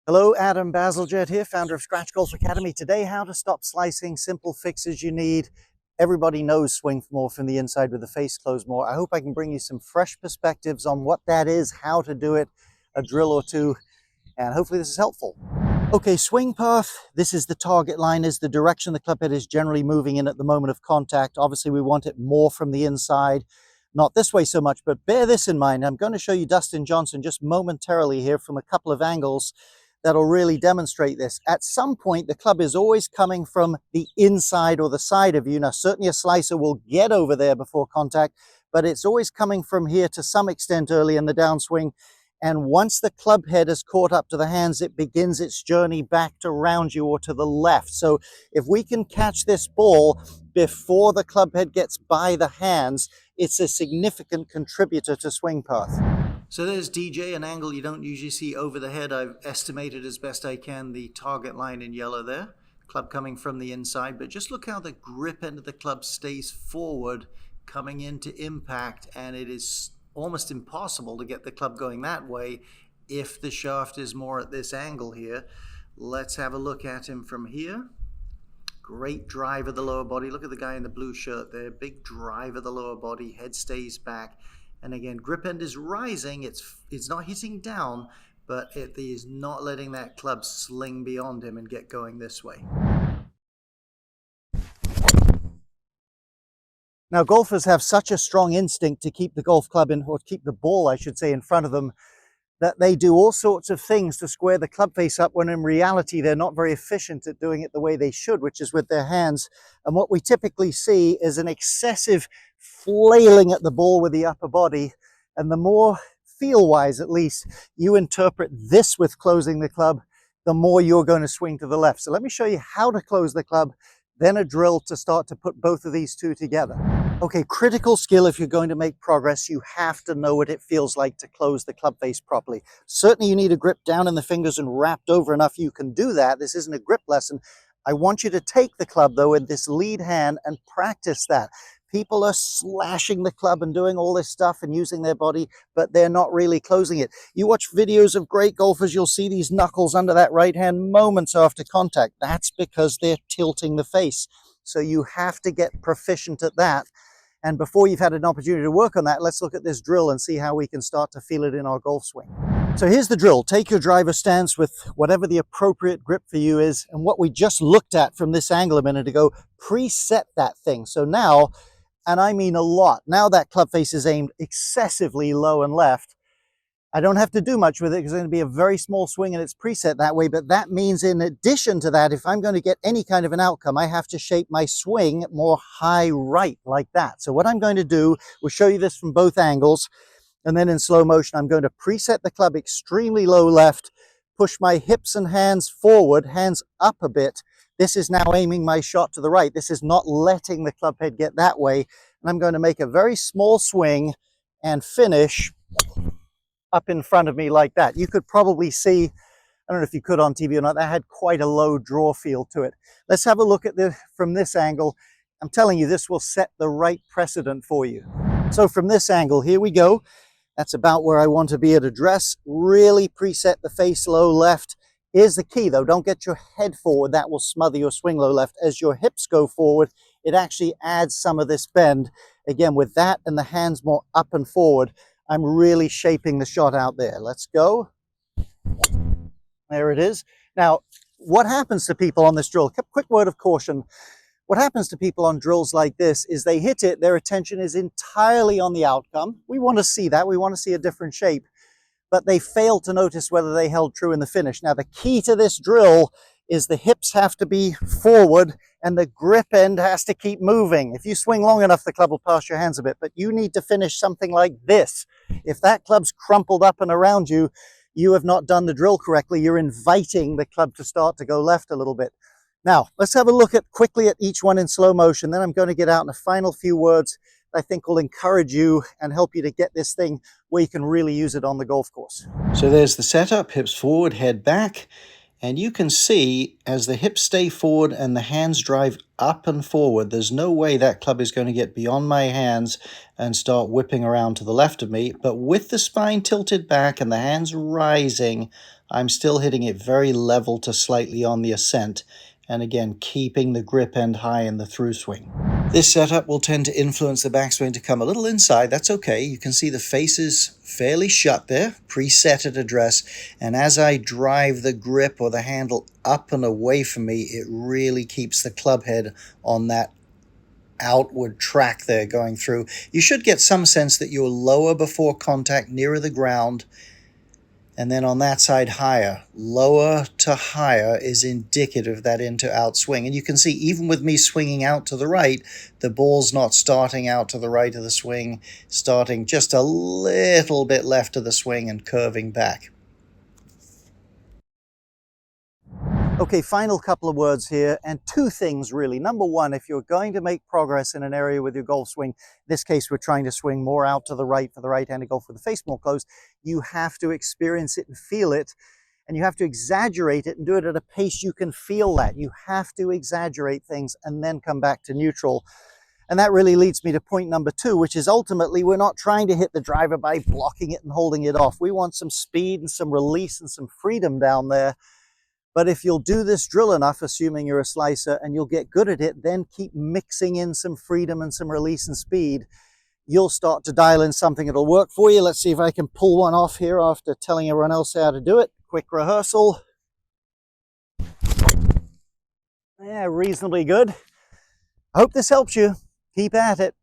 Hello, Adam Bazalgette here, founder of Scratch Golf Academy. Today, how to stop slicing, simple fixes you need. Everybody knows swing more from the inside with the face closed more. I hope I can bring you some fresh perspectives on what that is, how to do it, a drill or two, and hopefully this is helpful. Okay, swing path, this is the target line, is the direction the club head is generally moving in at the moment of contact. Obviously, we want it more from the inside. Not this way so much, but bear this in mind. I'm going to show you Dustin Johnson just momentarily here from a couple of angles that'll really demonstrate this. At some point, the club is always coming from the inside or the side of you. Now, certainly a slicer will get over there before contact, but it's always coming from here to some extent early in the downswing. And once the club head is caught up to the hands, it begins its journey back to round you or to the left. So if we can catch this ball before the club head gets by the hands, it's a significant contributor to swing path. So there's DJ, an angle you don't usually see over the head. I've estimated as best I can the target line in yellow there. Club coming from the inside, but just look how the grip end of the club stays forward coming into impact, and it is almost impossible to get the club going that way if the shaft is more at this angle here. Let's have a look at him from here. Great drive of the lower body. Look at the guy in the blue shirt there. Big drive of the lower body. Head stays back. And again, grip end is rising. It's not hitting down, but it is not letting that club sling beyond him and get going this way. Now, golfers have such a strong instinct to keep the golf club in, or keep the ball, I should say, in front of them, that they do all sorts of things to square the club face up, when in reality they're not very efficient at doing it the way they should, which is with their hands. And what we typically see is an excessive flailing at the ball with the upper body. And the more, feel-wise at least, you interpret this with closing the club, the more you're going to swing to the left. So let me show you how to close the club, then a drill to start to put both of these two together. Okay, critical skill if you're going to make progress. You have to know what it feels like to close the club face properly. Certainly you need a grip down in the fingers and wrapped over enough you can do that. This isn't a grip lesson. I want you to take the club though in this lead hand and practice that. People are slashing the club and doing all this stuff and using their body, but they're not really closing it. You watch videos of great golfers, you'll see these knuckles under that right hand moments after contact. That's because they're tilting the face. So you have to get proficient at that. And before you've had an opportunity to work on that, let's look at this drill and see how we can start to feel it in our golf swing. So here's the drill. Take your driver stance with whatever the appropriate grip for you is. And what we just looked at from this angle a minute ago, preset that thing. So now, and I mean a lot, now that club face is aimed excessively low and left. I don't have to do much with it because it's going to be a very small swing and it's preset that way. But that means in addition to that, if I'm going to get any kind of an outcome, I have to shape my swing more high right like that. So what I'm going to do, we'll show you this from both angles. And then in slow motion, I'm going to preset the club extremely low left, push my hips and hands forward, hands up a bit. This is now aiming my shot to the right. This is not letting the club head get that way. And I'm going to make a very small swing and finish up in front of me like that. You could probably see, I don't know if you could on TV or not, that had quite a low draw feel to it. Let's have a look at this from this angle. I'm telling you, this will set the right precedent for you. So from this angle, here we go. That's about where I want to be at address. Really preset the face low left. Here's the key though, don't get your head forward. That will smother your swing low left. As your hips go forward, it actually adds some of this bend. Again, with that and the hands more up and forward, I'm really shaping the shot out there. Let's go. There it is. Now, what happens to people on this drill? Quick word of caution. What happens to people on drills like this is they hit it, their attention is entirely on the outcome. We want to see that. We want to see a different shape. But they fail to notice whether they held true in the finish. Now, the key to this drill is the hips have to be forward and the grip end has to keep moving. If you swing long enough, the club will pass your hands a bit, but you need to finish something like this. If that club's crumpled up and around you, you have not done the drill correctly. You're inviting the club to start to go left a little bit. Now, let's have a look at quickly at each one in slow motion. Then I'm going to get out in a final few words I think will encourage you and help you to get this thing where you can really use it on the golf course. So there's the setup, hips forward, head back. And you can see as the hips stay forward and the hands drive up and forward, there's no way that club is going to get beyond my hands and start whipping around to the left of me. But with the spine tilted back and the hands rising, I'm still hitting it very level to slightly on the ascent. And again, keeping the grip end high in the through swing. This setup will tend to influence the backswing to come a little inside. That's okay. You can see the face is fairly shut there, preset at address. And as I drive the grip or the handle up and away from me, it really keeps the club head on that outward track there going through. You should get some sense that you're lower before contact, nearer the ground, and then on that side higher. Lower to higher is indicative of that in to out swing. And you can see even with me swinging out to the right, the ball's not starting out to the right of the swing, starting just a little bit left of the swing and curving back. Okay, final couple of words here, and two things really. Number one, if you're going to make progress in an area with your golf swing, in this case we're trying to swing more out to the right for the right-handed golf with the face more closed, you have to experience it and feel it, and you have to exaggerate it and do it at a pace you can feel that. You have to exaggerate things and then come back to neutral. And that really leads me to point number two, which is ultimately we're not trying to hit the driver by blocking it and holding it off. We want some speed and some release and some freedom down there. But if you'll do this drill enough, assuming you're a slicer, and you'll get good at it, then keep mixing in some freedom and some release and speed, you'll start to dial in something that'll work for you. Let's see if I can pull one off here after telling everyone else how to do it. Quick rehearsal. Yeah, reasonably good. I hope this helps you. Keep at it.